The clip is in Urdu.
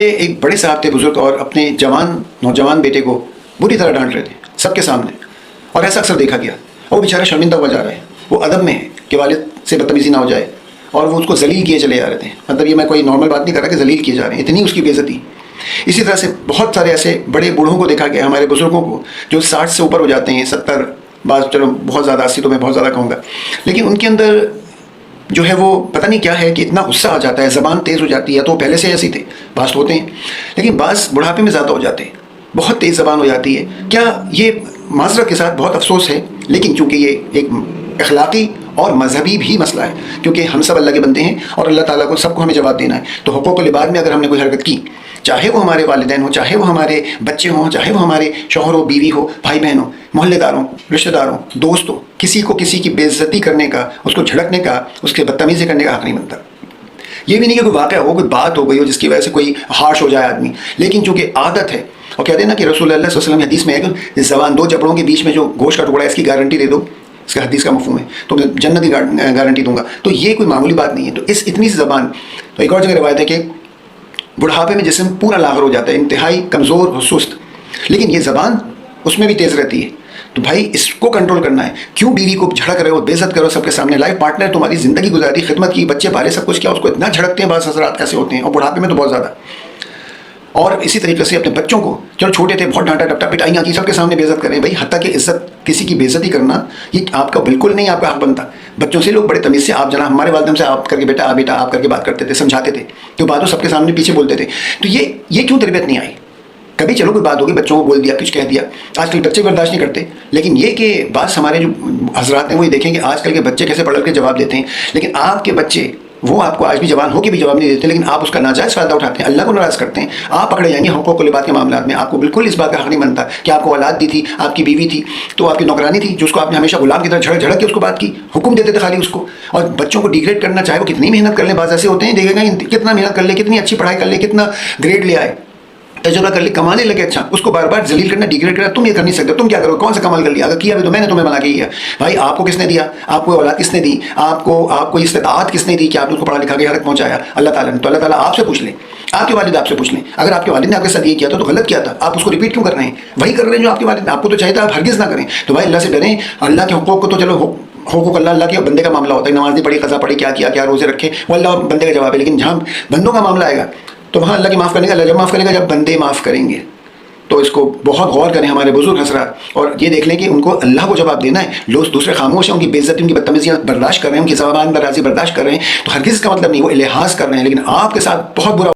ایک بڑے صاحب تھے بزرگ اور اپنے نوجوان بیٹے کو بری طرح ڈانٹ رہے تھے سب کے سامنے، اور ایسا اکثر دیکھا گیا، اور وہ بیچارہ شرمندہ ہوا جا رہا ہے، وہ ادب میں ہے کہ والد سے بدتمیزی نہ ہو جائے، اور وہ اس کو ذلیل کیے چلے جا رہے تھے۔ مطلب یہ میں کوئی نارمل بات نہیں کر رہا کہ ذلیل کیے جا رہے ہیں، اتنی اس کی بے عزتی۔ اسی طرح سے بہت سارے ایسے بڑے بوڑھوں کو دیکھا گیا، ہمارے بزرگوں کو جو 60 سے اوپر ہو جاتے ہیں، 70، بعض چلو بہت زیادہ 80 تو میں بہت زیادہ کہوں گا، لیکن ان کے اندر جو ہے وہ پتہ نہیں کیا ہے کہ اتنا غصہ آ جاتا ہے، زبان تیز ہو جاتی ہے، تو پہلے سے ایسی تھے، بعض ہوتے ہیں لیکن بعض بڑھاپے میں زیادہ ہو جاتے ہیں، بہت تیز زبان ہو جاتی ہے۔ کیا یہ معذرت کے ساتھ بہت افسوس ہے، لیکن چونکہ یہ ایک اخلاقی اور مذہبی بھی مسئلہ ہے، کیونکہ ہم سب اللہ کے بندے ہیں اور اللہ تعالیٰ کو سب کو ہمیں جواب دینا ہے، تو حقوق العباد میں اگر ہم نے کوئی حرکت کی، چاہے وہ ہمارے والدین ہوں، چاہے وہ ہمارے بچے ہوں، چاہے وہ ہمارے شوہر ہو، بیوی ہو، بھائی بہن ہو، محلے داروں، رشتہ داروں، دوستوں، کسی کو کسی کی بے عزتی کرنے کا، اس کو جھڑکنے کا، اس کے بدتمیزی کرنے کا حق نہیں بنتا۔ یہ بھی نہیں کہ کوئی واقعہ ہو، کوئی بات ہو گئی ہو جس کی وجہ سے کوئی ہارش ہو جائے آدمی، لیکن چونکہ عادت ہے، اور کہتے ہیں نا کہ رسول اللہ صلی اللہ علیہ وسلم حدیث میں ہے کہ زبان دو جبڑوں کے بیچ میں جو گوشت کا ٹکڑا ہے، اس کی گارنٹی دے دو، اس کا حدیث کا مفہوم ہے، تو میں جنت کی گارنٹی دوں گا۔ تو یہ کوئی معمولی بات نہیں ہے، تو اس اتنی سی زبان، تو ایک اور جگہ روایت ہے کہ بڑھاپے میں جسم پورا لاغر ہو جاتا ہے، انتہائی کمزور اور سست، لیکن یہ زبان اس میں بھی تیز رہتی ہے۔ تو بھائی اس کو کنٹرول کرنا ہے، کیوں بیوی کو جھڑک رہے ہو، بے عزت کرو سب کے سامنے، لائف پارٹنر تمہاری زندگی گزاری، خدمت کی، بچے پالے، سب کچھ کیا، اس کو اتنا جھڑکتے ہیں، بعض حضرات ایسے ہوتے ہیں، اور بڑھاپے میں تو بہت زیادہ۔ اور اسی طریقے سے اپنے بچوں کو، چلو چھوٹے تھے بہت ڈانٹا ڈپٹا پٹائیاں کی، سب کے سامنے بے عزت کریں، بھائی حتیٰ کہ عزت کسی کی بے عزتی کرنا یہ آپ کا بالکل نہیں آپ کا حق بنتا۔ بچوں سے لوگ بڑے تمیز سے آپ، جناب ہمارے والدین سے آپ کر کے بیٹا آپ کر کے بات کرتے تھے، سمجھاتے تھے، تو باتوں سب کے سامنے پیچھے بولتے تھے، تو یہ کیوں تربیت نہیں آئی؟ کبھی چلو کوئی بات ہوگی، بچوں کو بول دیا، کچھ کہہ دیا، آج کل بچے برداشت نہیں کرتے، لیکن یہ کہ بعض ہمارے جو حضرات ہیں وہ یہ دیکھیں کہ آج کل کے بچے کیسے پڑھ کے جواب دیتے ہیں، لیکن آپ کے بچے وہ آپ کو آج بھی جوان ہو کے بھی جواب نہیں دیتے، لیکن آپ اس کا ناجائز فائدہ اٹھاتے ہیں، اللہ کو ناراض کرتے ہیں، آپ پکڑے جائیں گے حقوق العباد کے معاملات میں۔ آپ کو بالکل اس بات کا حق نہیں بنتا کہ آپ کو اولاد دی تھی، آپ کی بیوی تھی، تو آپ کی نوکرانی تھی، جو اس کو آپ نے ہمیشہ غلام کی طرح جھڑک کے اس کو بات کی، حکم دیتے تھے خالی اس کو، اور بچوں کو ڈیگریڈ کرنا، چاہے وہ کتنی محنت کر لیں، بعض ایسے ہوتے ہیں دیکھے گا کتنا محنت کر لے، کتنی اچھی پڑھائی کر لے، کتنا گریڈ لے آئے، تجربہ کر لی، کمانے لگے، اچھا اس کو بار بار ذلیل کرنا، ڈیگریڈ کرنا، تم یہ کر نہیں سکتے، تم کیا کرو، کون سا کمال کر لیا، اگر کیا بھی تو میں نے تمہیں بنا کے کیا۔ بھائی آپ کو کس نے دیا، آپ کو اولاد کس نے دی، آپ کو استطاعت کس نے دی کہ آپ نے اس کو پڑھا لکھا کے حد پہنچایا؟ اللہ تعالیٰ نے۔ تو اللہ تعالیٰ آپ سے پوچھ لیں، آپ کے والد آپ سے پوچھ لیں، اگر آپ کے والد نے آپ کے ساتھ یہ کیا تھا تو غلط کیا تھا، آپ اس کو ریپیٹ کیوں کر رہے ہیں؟ وہی کر رہے ہیں جو آپ کے والد، آپ کو تو چاہیے تھا آپ ہرگز نہ کریں۔ تو بھائی اللہ سے ڈریں، اللہ کے حقوق کو تو چلو حقوق اللہ کے بندے کا معاملہ ہوتا ہے، نماز نہیں پڑھی، قضا پڑھی، کیا روزے رکھے، وہ اللہ اور بندے کا جواب ہے، لیکن جہاں بندوں کا معاملہ آئے گا تو وہاں اللہ کی معاف کرنے کا، اللہ جب معاف کرے گا جب بندے معاف کریں گے۔ تو اس کو بہت غور کریں ہمارے بزرگ حضرات، اور یہ دیکھ لیں کہ ان کو اللہ کو جواب دینا ہے، لوگ دوسرے خاموش ہیں، ان کی بے عزتی، ان کی بدتمیزیاں برداشت کر رہے ہیں، ان کی زبان درازی برداشت کر رہے ہیں، تو ہرگز کا مطلب نہیں وہ الحاظ کر رہے ہیں، لیکن آپ کے ساتھ بہت برا